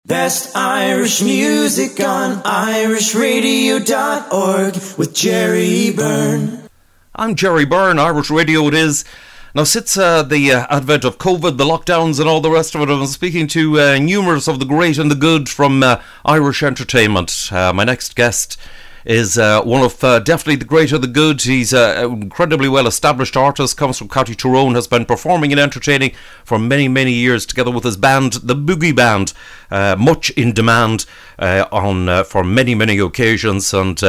Best Irish music on irishradio.org with Jerry Byrne. I'm Jerry Byrne, Irish Radio it is. Now, since the advent of COVID, the lockdowns and all the rest of it, I'm speaking to numerous of the great and the good from Irish entertainment. My next guest is one of definitely the great and the good. He's an incredibly well-established artist, comes from County Tyrone, has been performing and entertaining for many, many years together with his band, the Boogie Band, much in demand for many, many occasions and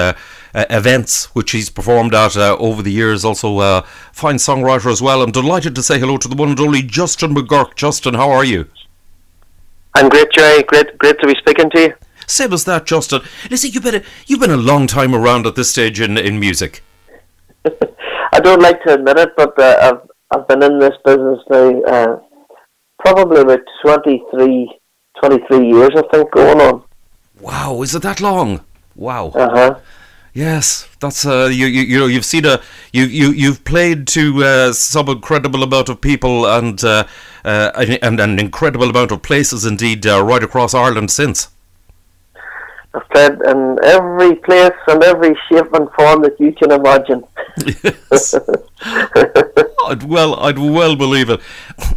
events which he's performed at over the years. Also a fine songwriter as well. I'm delighted to say hello to the one and only Justin McGurk. Justin, how are you? I'm great, Jerry. Great to be speaking to you. Same as that, Justin. Listen, you've been a long time around at this stage in music. I don't like to admit it, but I've been in this business now probably about 23 years, I think, going on. Wow, is it that long? Wow. Yes, that's you've seen you've played to some incredible amount of people and an incredible amount of places indeed right across Ireland since. I've played in every place and every shape and form that you can imagine. Yes. I'd well believe it.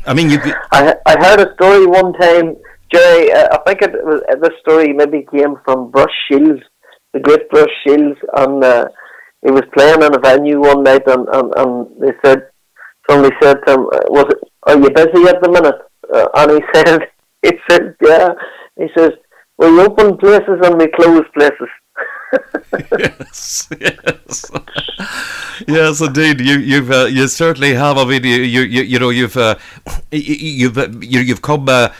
I mean, I heard a story one time, Jerry. I think this story maybe came from Bruce Shields, the great Bruce Shields, and he was playing in a venue one night, and somebody said to him, "Are you busy at the minute?" And he said, "Yeah." He says, "We open places and we close places." Yes, indeed. You certainly have. I mean, you've come a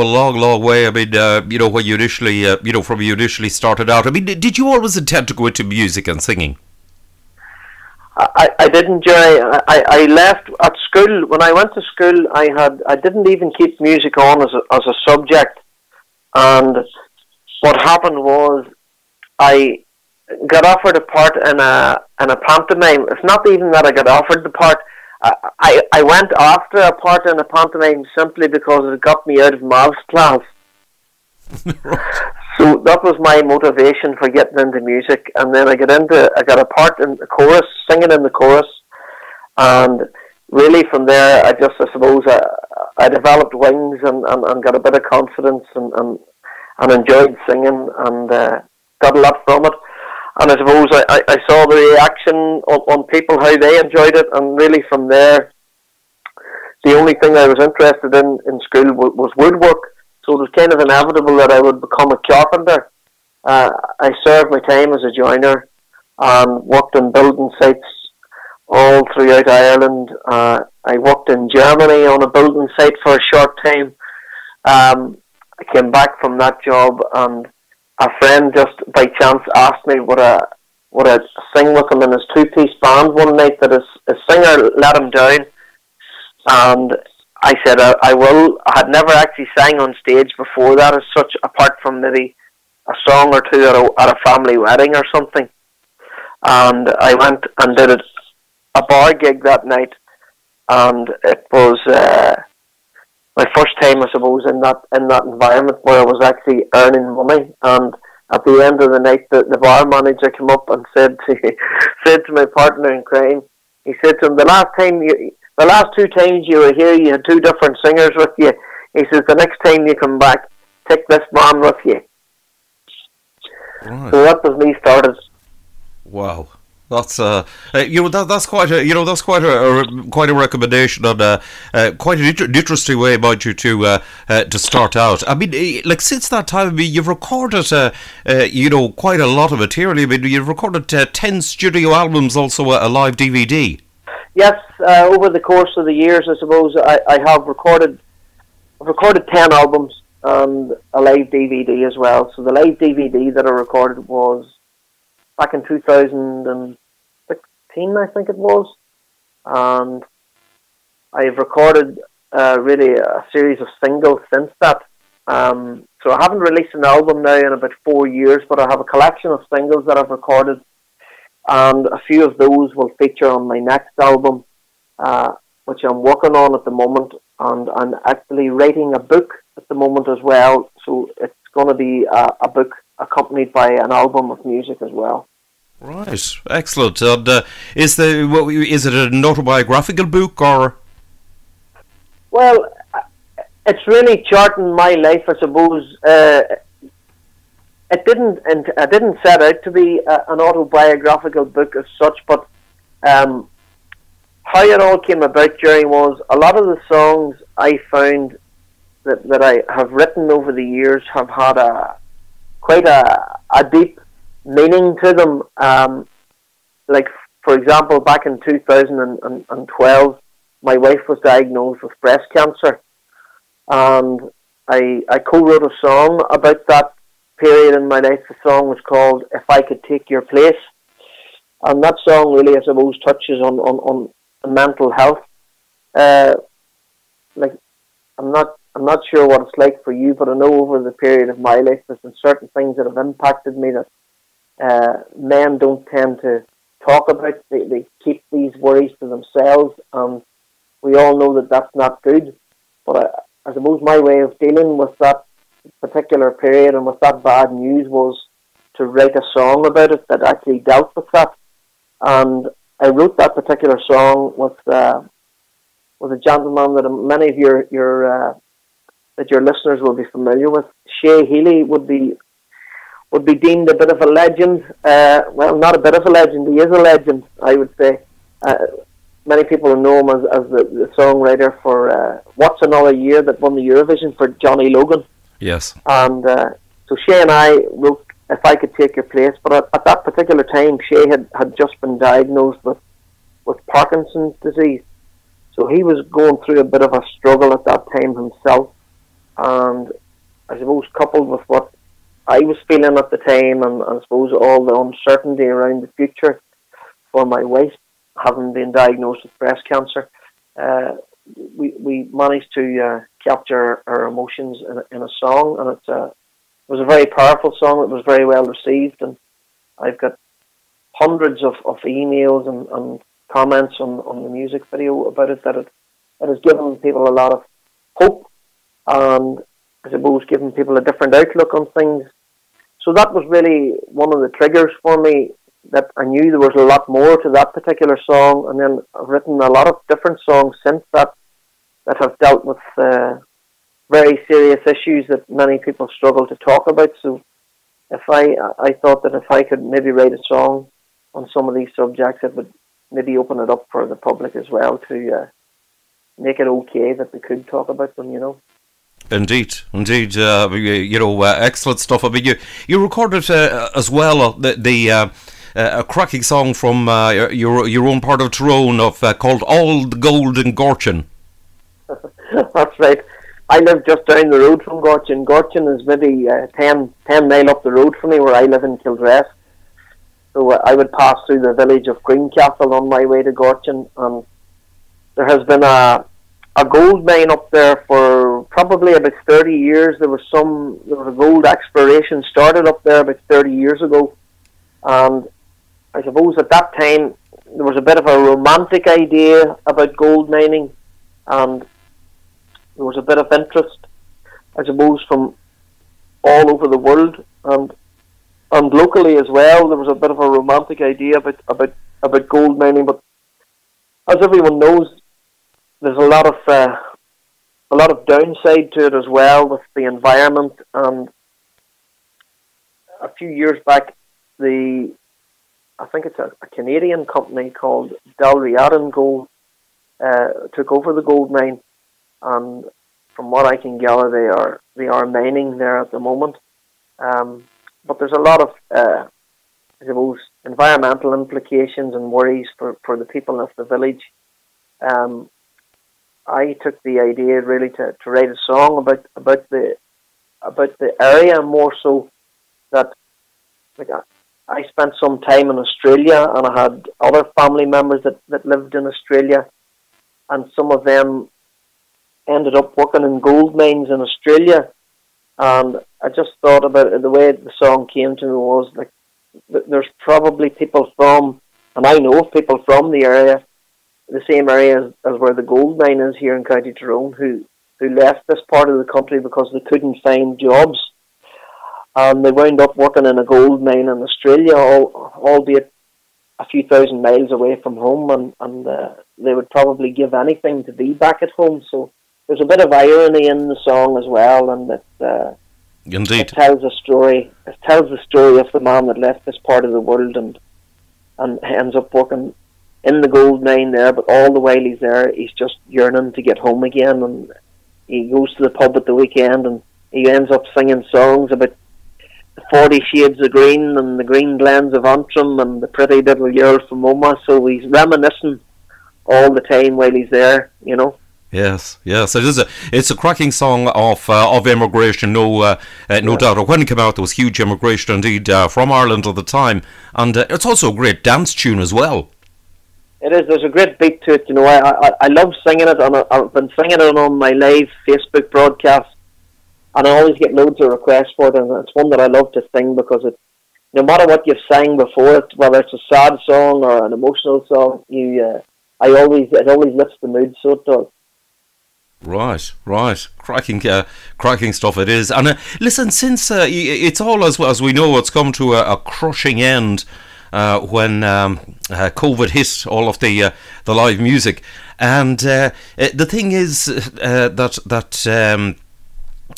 long way. I mean, when you initially from you initially started out. I mean, did you always intend to go into music and singing? I didn't, Jerry. I left at school. When I went to school, I didn't even keep music on as a subject. And what happened was I got offered a part in a pantomime. It's not even that I got offered the part. I went after a part in a pantomime simply because it got me out of maths class. So that was my motivation for getting into music. And then I got a part in the chorus, singing in the chorus. And really from there, I suppose I developed wings and got a bit of confidence and enjoyed singing and got a lot from it. And I suppose I saw the reaction on people, how they enjoyed it, and really from there, the only thing I was interested in school was woodwork. So it was kind of inevitable that I would become a carpenter. I served my time as a joiner and worked on building sites all throughout Ireland. I worked in Germany on a building site for a short time. I came back from that job, and a friend just by chance asked me would I sing with him in his two-piece band one night. That his singer let him down, and I said I will. I had never actually sang on stage before that as such, apart from maybe a song or two at a family wedding or something. And I went and did a bar gig that night, and it was my first time, I suppose, in that environment where I was actually earning money. And at the end of the night, the bar manager came up and said to my partner in crime, he said to him, the last two times you were here, you had two different singers with you. He says, the next time you come back, take this man with you. Right. So that was me started. Wow. That's that's quite a recommendation and quite an interesting way, mind you, to start out. I mean, like since that time, I mean, you've recorded quite a lot of material. I mean, you've recorded 10 studio albums, also a live DVD. Yes, over the course of the years, I suppose I have recorded 10 albums and a live DVD as well. So the live DVD that I recorded was back in 2016, I think it was, and I've recorded really a series of singles since that. So I haven't released an album now in about 4 years, but I have a collection of singles that I've recorded, and a few of those will feature on my next album, which I'm working on at the moment, and I'm actually writing a book at the moment as well. So it's going to be a book accompanied by an album of music as well. Right, excellent. And is it an autobiographical book or? Well, it's really charting my life, I suppose. It didn't, and I didn't set out to be an autobiographical book as such, but how it all came about, Jerry, was a lot of the songs I found that I have written over the years have had quite a deep meaning to them. Like, for example, back in 2012, my wife was diagnosed with breast cancer, and I co-wrote a song about that period in my life. The song was called "If I Could Take Your Place," and that song really, I suppose, touches on mental health. Like, I'm not sure what it's like for you, but I know over the period of my life there's been certain things that have impacted me that men don't tend to talk about. They keep these worries to themselves, and we all know that that's not good. But I suppose my way of dealing with that particular period and with that bad news was to write a song about it that actually dealt with that. And I wrote that particular song with a gentleman that many of your listeners will be familiar with. Shay Healy would be deemed a bit of a legend. Well, not a bit of a legend. He is a legend, I would say. Many people know him as the songwriter for What's Another Year, that won the Eurovision for Johnny Logan. Yes. And so Shay and I wrote "If I Could Take Your Place," but at that particular time, Shay had just been diagnosed with Parkinson's disease. So he was going through a bit of a struggle at that time himself. And I suppose coupled with what I was feeling at the time, and I suppose all the uncertainty around the future for my wife having been diagnosed with breast cancer, we managed to capture our emotions in a song, and it was a very powerful song. It was very well received, and I've got hundreds of emails and comments on the music video about it, that it has given people a lot of hope, and I suppose giving people a different outlook on things. So that was really one of the triggers for me, that I knew there was a lot more to that particular song, and then I've written a lot of different songs since that have dealt with very serious issues that many people struggle to talk about. So if I thought that if I could maybe write a song on some of these subjects, it would maybe open it up for the public as well to make it okay that they could talk about them, you know. Indeed. Excellent stuff. I mean, you recorded as well a cracking song from your own part of Tyrone called "All the Golden Gorgeon." That's right. I live just down the road from Gorgeon. Gorgeon is maybe 10 mile up the road from me, where I live in Kildress. So I would pass through the village of Greencastle on my way to Gorgeon, and there has been a gold mine up there for probably about 30 years. There was a gold exploration started up there about 30 years ago, and I suppose at that time there was a bit of a romantic idea about gold mining, and there was a bit of interest, I suppose, from all over the world, and locally as well. There was a bit of a romantic idea about gold mining, but as everyone knows, there's a lot of downside to it as well, with the environment. And a few years back, I think it's a Canadian company called Dalriadan Gold took over the gold mine, and from what I can gather, they are mining there at the moment. But there's a lot of I suppose environmental implications and worries for the people of the village. I took the idea really to write a song about the area, more so that, like, I spent some time in Australia, and I had other family members that lived in Australia, and some of them ended up working in gold mines in Australia. And I just thought about it, the way the song came to me was like, there's probably people from, and I know of people from the area, the same area as where the gold mine is here in County Tyrone, who who left this part of the country because they couldn't find jobs. And they wound up working in a gold mine in Australia, albeit a few thousand miles away from home, and they would probably give anything to be back at home. So there's a bit of irony in the song as well, and Indeed. it tells a story. It tells the story of the man that left this part of the world and ends up working in the gold mine there, but all the while he's there, he's just yearning to get home again, and he goes to the pub at the weekend, and he ends up singing songs about the 40 Shades of Green and the green glens of Antrim and the pretty little girl from Oma, so he's reminiscing all the time while he's there, you know. Yes, it's a cracking song of immigration, no doubt. When it came out, there was huge immigration indeed from Ireland at the time, and it's also a great dance tune as well. It is. There's a great beat to it. You know, I love singing it, and I've been singing it on my live Facebook broadcast, and I always get loads of requests for it. And it's one that I love to sing because it, no matter what you've sang before it, whether it's a sad song or an emotional song, it always lifts the mood. So it does. Right, cracking stuff it is. And listen, since it's all as we know, it's come to a crushing end. When COVID hit all of the live music, and the thing is that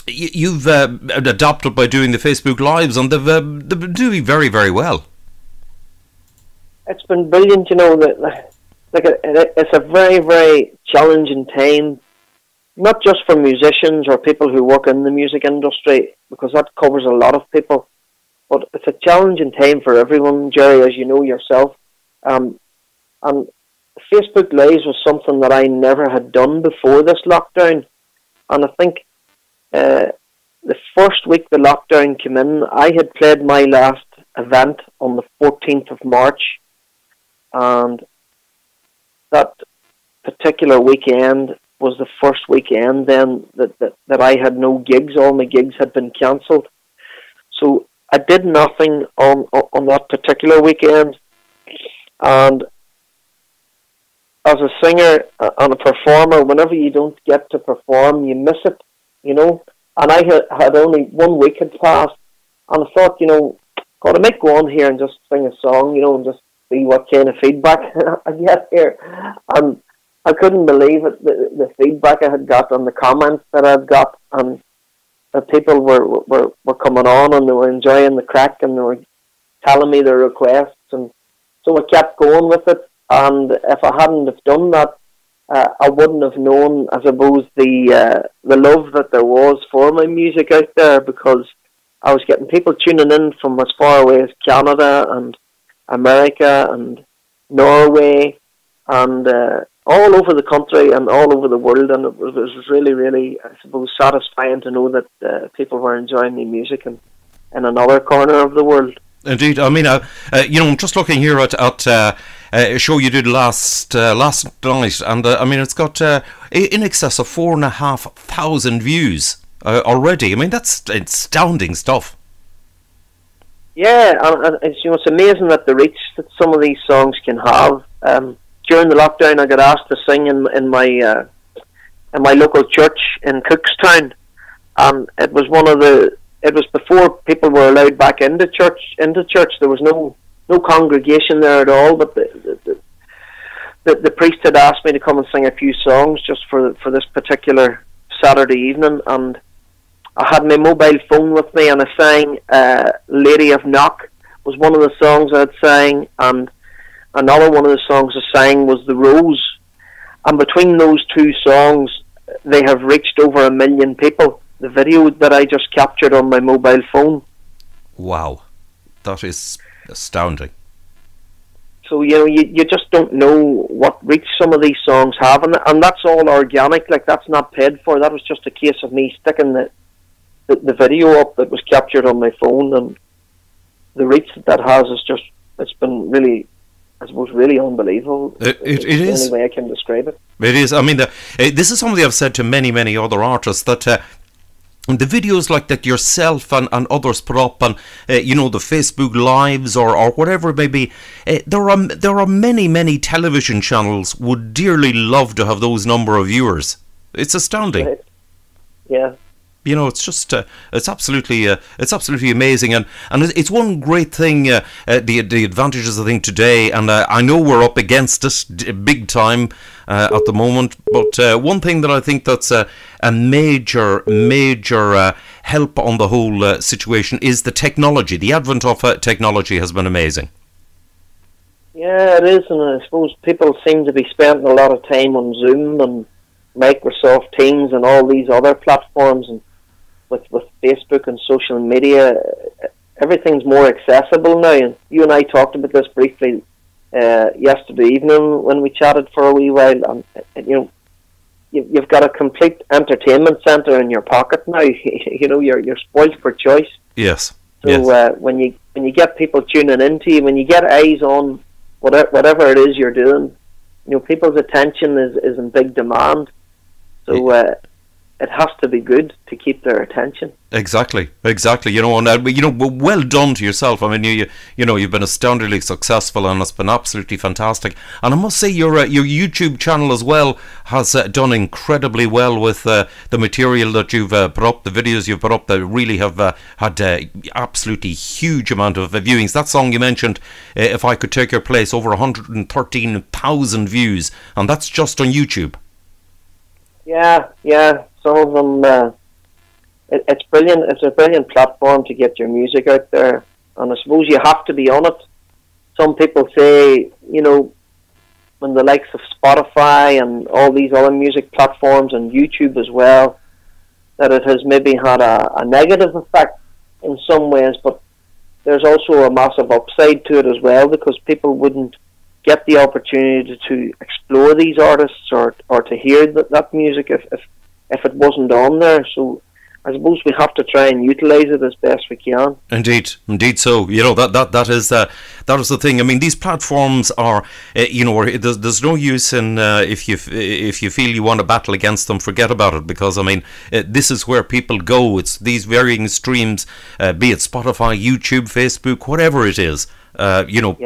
you've adapted by doing the Facebook Lives, and they've been doing very, very well. It's been brilliant, you know. It's a very, very challenging time, not just for musicians or people who work in the music industry, because that covers a lot of people. But it's a challenging time for everyone, Jerry, as you know yourself. And Facebook Lives was something that I never had done before this lockdown. And I think the first week the lockdown came in, I had played my last event on the 14th of March. And that particular weekend was the first weekend then that I had no gigs. All my gigs had been cancelled. So I did nothing on that particular weekend, and as a singer and a performer, whenever you don't get to perform, you miss it, you know. And I had only 1 week had passed, and I thought, you know, God, I might go on here and just sing a song, you know, and just see what kind of feedback I get here. And I couldn't believe it, the feedback I had got and the comments that I'd got, and that people were coming on and they were enjoying the crack and they were telling me their requests, and so I kept going with it. And if I hadn't have done that, I wouldn't have known, I suppose, the love that there was for my music out there, because I was getting people tuning in from as far away as Canada and America and Norway and all over the country and all over the world, and it was really, really, I suppose, satisfying to know that people were enjoying the music in another corner of the world. Indeed, I mean, you know, I'm just looking here at a show you did last night, and I mean, it's got in excess of 4,500 views already. I mean, that's astounding stuff. Yeah, and it's, you know, it's amazing that the reach that some of these songs can have. During the lockdown, I got asked to sing in my local church in Cookstown, and it was it was before people were allowed back into church. There was no congregation there at all, but the priest had asked me to come and sing a few songs just for this particular Saturday evening, and I had my mobile phone with me, and I sang "Lady of Knock" was one of the songs I'd sang, and another one of the songs I sang was "The Rose," and between those two songs, they have reached over 1 million people. The video that I just captured on my mobile phone. Wow, that is astounding. So, you know, you just don't know what reach some of these songs have, and that's all organic. Like, that's not paid for. That was just a case of me sticking the video up that was captured on my phone, and the reach that has is just, it's been really, I suppose, really unbelievable. It is. The only way I can describe it. It is. I mean, this is something I've said to many other artists, that the videos like that yourself and others put up on, you know, the Facebook Lives or whatever it may be, there are many television channels would dearly love to have those number of viewers. It's astounding. Yeah. You know, it's just it's absolutely amazing, and it's one great thing. The advantages, I think, today, and I know we're up against it big time at the moment. But one thing that I think that's a major help on the whole situation is the technology. The advent of technology has been amazing. Yeah, it is, and I suppose people seem to be spending a lot of time on Zoom and Microsoft Teams and all these other platforms, and with Facebook and social media, everything's more accessible now. And you and I talked about this briefly yesterday evening when we chatted for a wee while. And you know, you've got a complete entertainment centre in your pocket now. You know, you're spoiled for choice. Yes. So yes. When you get people tuning into you, when you get eyes on whatever it is you're doing, you know, people's attention is in big demand. So it has to be good to keep their attention. Exactly. You know, and you know, well done to yourself. I mean, you know, you've been astoundingly successful, and it's been absolutely fantastic. And I must say, your YouTube channel as well has done incredibly well with the material that you've put up, the videos you've put up that really have had absolutely huge amount of viewings. That song you mentioned, "If I Could Take Your Place," over 113,000 views, and that's just on YouTube. Yeah. Some of them, it's brilliant. It's a brilliant platform to get your music out there, and I suppose you have to be on it. Some people say, you know, when the likes of Spotify and all these other music platforms and YouTube as well, that it has maybe had a negative effect in some ways, but there's also a massive upside to it as well, because people wouldn't get the opportunity to explore these artists or to hear that music if it wasn't on there. So I suppose we have to try and utilise it as best we can. Indeed. So you know that is the thing. I mean, these platforms are you know, there's no use in if you feel you want to battle against them, forget about it, because I mean this is where people go. It's these varying streams, be it Spotify, YouTube, Facebook, whatever it is. You know,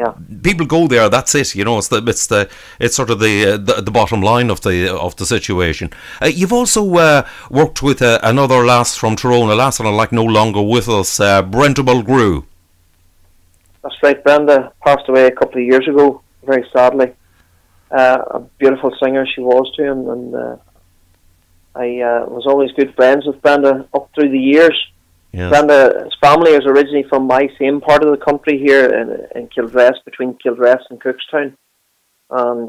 people go there. That's it. You know, it's sort of the bottom line of the situation. You've also worked with another lass from Tyrone, a lass and like no longer with us, Brenda Mulgrew. That's right. Brenda passed away a couple of years ago, very sadly. A beautiful singer she was too, and I was always good friends with Brenda up through the years. Yes. Brenda's family is originally from my same part of the country here in Kildress, between Kildress and Cookstown. And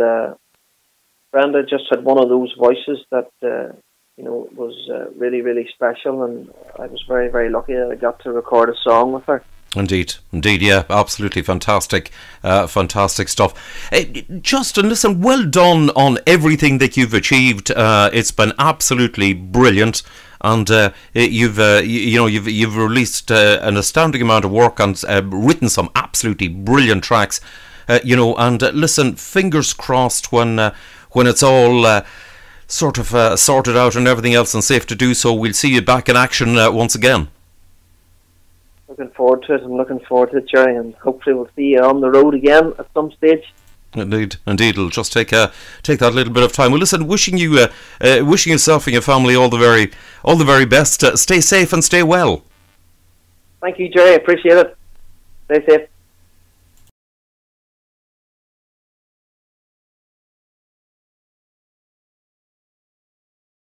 Brenda just had one of those voices that, you know, was really, really special. And I was very, very lucky that I got to record a song with her. Indeed, yeah, absolutely fantastic stuff. Justin, listen, well done on everything that you've achieved. It's been absolutely brilliant. And you've released an astounding amount of work and written some absolutely brilliant tracks, you know. And listen, fingers crossed when it's all sort of sorted out and everything else and safe to do so, we'll see you back in action once again. Looking forward to it. I'm looking forward to it, Jerry, and hopefully we'll see you on the road again at some stage. Indeed. It'll just take that little bit of time. Well, listen, wishing yourself and your family all the very best. Stay safe and stay well. Thank you, Jerry. Appreciate it. Stay safe.